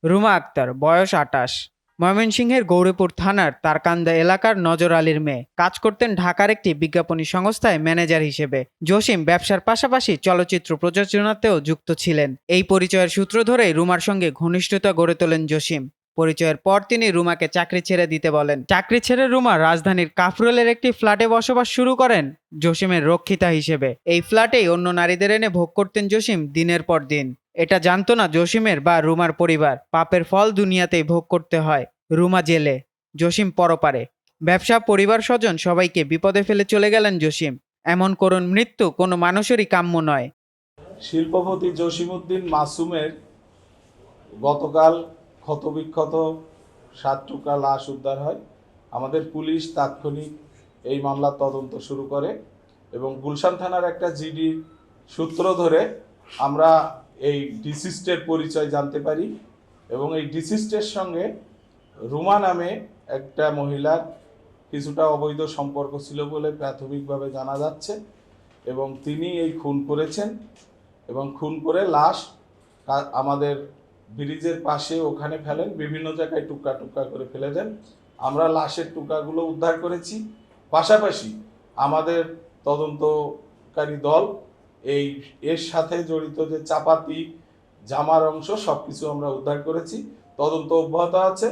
রুমা আক্তার, বয়স ২৮, ময়মনসিংহের গৌরীপুর থানার তারকান্দা এলাকার নজর আলীর মেয়ে। কাজ করতেন ঢাকার একটি বিজ্ঞাপনী সংস্থায় ম্যানেজার হিসেবে। জসিম ব্যবসার পাশাপাশি চলচ্চিত্র প্রযোজনাতেও যুক্ত ছিলেন। এই পরিচয়ের সূত্র ধরেই রুমার সঙ্গে ঘনিষ্ঠতা গড়ে তোলেন জসিম। পরিচয়ের পর তিনি রুমাকে চাকরি ছেড়ে দিতে বলেন। চাকরি ছেড়ে রুমা রাজধানীর কাফরুলের একটি ফ্ল্যাটে বসবাস শুরু করেন জসিমের রক্ষিতা হিসেবে। এই ফ্ল্যাটেই অন্য নারীদের এনে ভোগ করতেন জসিম দিনের পর দিন। এটা জানতো না জসিমের বা রুমার পরিবার, পাপের ফল দুনিয়াতেই ভোগ করতে হয়। রুমা জেলে, জসিম পরপারে। ব্যবসা, পরিবার, স্বজন সবাইকে বিপদে ফেলে চলে গেলেন জসিম। এমন করুণ মৃত্যু কোনো মানুষেরই কাম্য নয়। শিল্পপতি জসিমউদ্দিন মাসুমের গতকাল ক্ষতবিক্ষত 7 টুকরা লাশ উদ্ধার হয়। আমাদের পুলিশ তাৎক্ষণিক এই মামলার তদন্ত শুরু করে এবং গুলশান থানার একটা জিডি সূত্র ধরে আমরা এই ডিসিস্টের পরিচয় জানতে পারি এবং এই ডিসিস্টের সঙ্গে রুমা নামে একটা মহিলার কিছুটা অবৈধ সম্পর্ক ছিল বলে প্রাথমিকভাবে জানা যাচ্ছে এবং তিনি এই খুন করেছেন এবং খুন করে লাশ আমাদের ব্রিজের পাশে ওখানে ফেলেন, বিভিন্ন জায়গায় টুকরা টুকরা করে ফেলে দেন। আমরা লাশের টুকরাগুলো উদ্ধার করেছি। পাশাপাশি আমাদের তদন্তকারী দল এর সাথে জড়িত যে চাপাতি, জামার অংশ সবকিছু আমরা উদ্ধার করেছি। তদন্ত অব্যাহত আছে।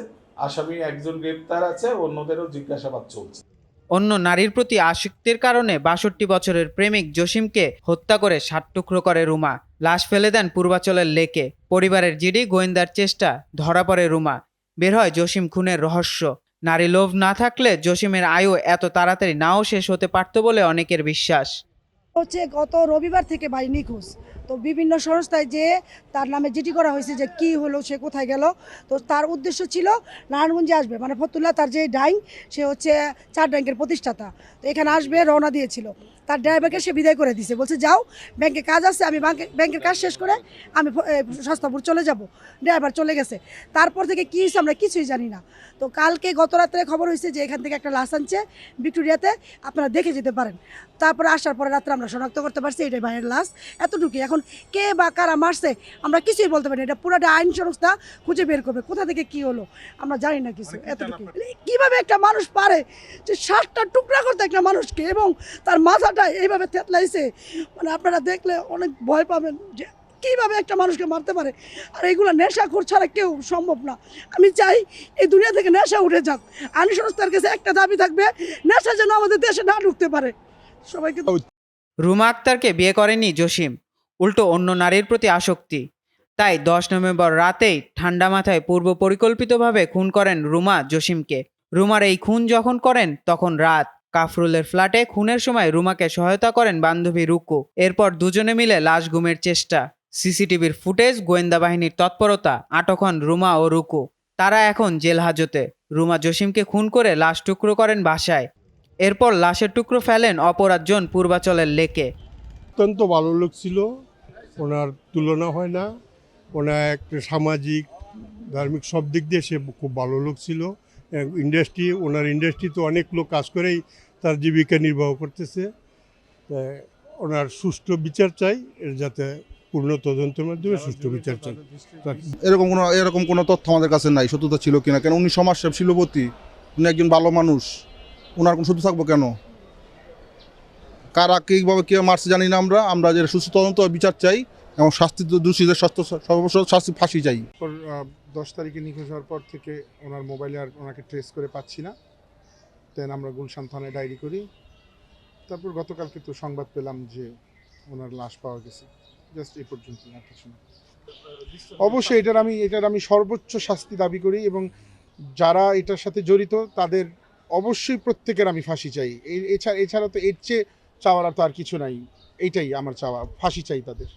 আসামি একজন গ্রেপ্তার আছে, অন্যদেরও জিজ্ঞাসাবাদ চলছে। অন্য নারীর প্রতি আসক্তির কারণে ৬২ বছরের প্রেমিক জসিমকে হত্যা করে ৭ টুকরো করে রুমা। লাশ ফেলে দেন পূর্বাচলের লেকে। পরিবারের জিডি, গোয়েন্দার চেষ্টা, ধরা পড়ে রুমা। বের হয় জসিম খুনের রহস্য। নারী লোভ না থাকলে জসিমের আয়ু এত তাড়াতাড়ি নাও শেষ হতে পারত বলে অনেকের বিশ্বাস। গত রবিবার থেকে ভাই নিখোঁজ। তো বিভিন্ন সংস্থায় যে তার নামে জিডি করা হয়েছে যে কি হলো, সে কোথায় গেল। তো তার উদ্দেশ্য ছিল নারায়ণগঞ্জে আসবে, মানে ফতুল্লা তার যে ডাইং, সে হচ্ছে 4 ব্যাংকের প্রতিষ্ঠাতা। তো এখানে আসবে রওনা দিয়েছিল। তার ড্রাইভারকে সে বিদায় করে দিয়েছে, বলছে যাও ব্যাংকে কাজ আছে, আমি ব্যাংকের কাজ শেষ করে আমি সস্তাপুর চলে যাব। ড্রাইভার চলে গেছে। তারপর থেকে কী হয়েছে আমরা কিছুই জানি না। তো কালকে গত রাত্রে খবর হয়েছে যে এখান থেকে একটা লাশ আনছে ভিক্টোরিয়াতে, আপনারা দেখে যেতে পারেন। তারপরে আসার পরে রাত্রে আমরা শনাক্ত করতে পারছি এটাই ভাইয়ের লাশ। এতটুকুই। এখন কে বা কারা মারছে আমরা কিছুই বলতে পারি না। এটা পুরোটা আইন সংস্থা খুঁজে বের করবে কোথা থেকে কি হলো, আমরা জানি না কিছু। এতটুকু। কিভাবে একটা মানুষ পারে যে 7টা টুকরা করতে একটা মানুষকে, এবং তার মাথাটা এইভাবে থেতলাইছে, মানে আপনারা দেখলে অনেক ভয় পাবেন যে কীভাবে একটা মানুষকে মারতে পারে। আর এইগুলো নেশাখোর ছাড়া কেউ সম্ভব না। আমি চাই এই দুনিয়া থেকে নেশা উঠে যাক। আইন সংস্থার কাছে একটা দাবি থাকবে, নেশা যেন আমাদের দেশে না ঢুকতে পারে। সবাইকে। রুমা আক্তারকে বিয়ে করেনি জসিম, উল্টো অন্য নারীর প্রতি আসক্তি। তাই 10 নভেম্বর রাতেই ঠান্ডা মাথায় পূর্ব পরিকল্পিতভাবে খুন করেন রুমা জসিমকে। রুমার এই খুন যখন করেন তখন রাত। কাফরুলের ফ্ল্যাটে খুনের সময় রুমাকে সহায়তা করেন বান্ধবী রুকু। এরপর দুজনে মিলে লাশ গুমের চেষ্টা, সিসিটিভির ফুটেজ, গোয়েন্দা বাহিনীর তৎপরতা, আটক হন রুমা ও রুকু। তারা এখন জেল হাজতে। রুমা জসিমকে খুন করে লাশ টুকরো করেন বাসায়। এরপর লাশের টুকরো ফেলেন অপরাধজন পূর্বাচলের লেকে। অত্যন্ত ভালো লোক ছিল, ওনার তুলনা হয় না। ওনার একটা সামাজিক, ধার্মিক সব দিক দিয়ে সে খুব ভালো লোক ছিল। ওনার ইন্ডাস্ট্রিতে অনেক লোক কাজ করেই তার জীবিকা নির্বাহ করতেছে। ওনার সুষ্ঠু বিচার চাই, এর যাতে পূর্ণ তদন্তের মাধ্যমে সুষ্ঠু বিচার চাই। এরকম কোনো তথ্য আমাদের কাছে নাই, সত্যতা ছিল কিনা। কেন উনি সমাজসেবী, শিল্পপতি, উনি একজন ভালো মানুষ, ওনার কোন সত্য থাকবো কেন? কারা কীভাবে কে মারছে জানি না। আমরা যে সুস্থ তদন্ত বিচার চাই এবং শাস্তি দোষীদের সর্বস্ব শাস্তি, ফাঁসি চাই। 10 তারিখে নিখোঁজ হওয়ার পর থেকে ওনার মোবাইলে আর ওনাকে ট্রেস করে পাচ্ছি না। দেন আমরা গুলশান থানায় ডায়েরি করি। তারপর গতকালকে তো সংবাদ পেলাম যে ওনার লাশ পাওয়া গেছে। জাস্ট এই পর্যন্ত, আর কিছু না। অবশ্যই এটার আমি সর্বোচ্চ শাস্তি দাবি করি এবং যারা এটার সাথে জড়িত তাদের অবশ্যই প্রত্যেকের আমি ফাঁসি চাই। এছাড়া তো এর চেয়ে চাওয়ার তো আর কিছু নাই। এইটাই আমার চাওয়া, ফাঁসি চাই তাদের।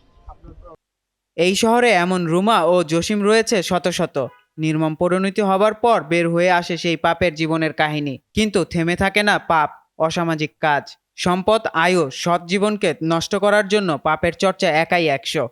এই শহরে এমন রুমা ও জসিম রয়েছে শত শত। নির্মম পরিণতি হবার পর বের হয়ে আসে সেই পাপের জীবনের কাহিনী। কিন্তু থেমে থাকে না পাপ, অসামাজিক কাজ, সম্পদ, আয়ু, সৎ জীবনকে নষ্ট করার জন্য পাপের চর্চা একাই 100।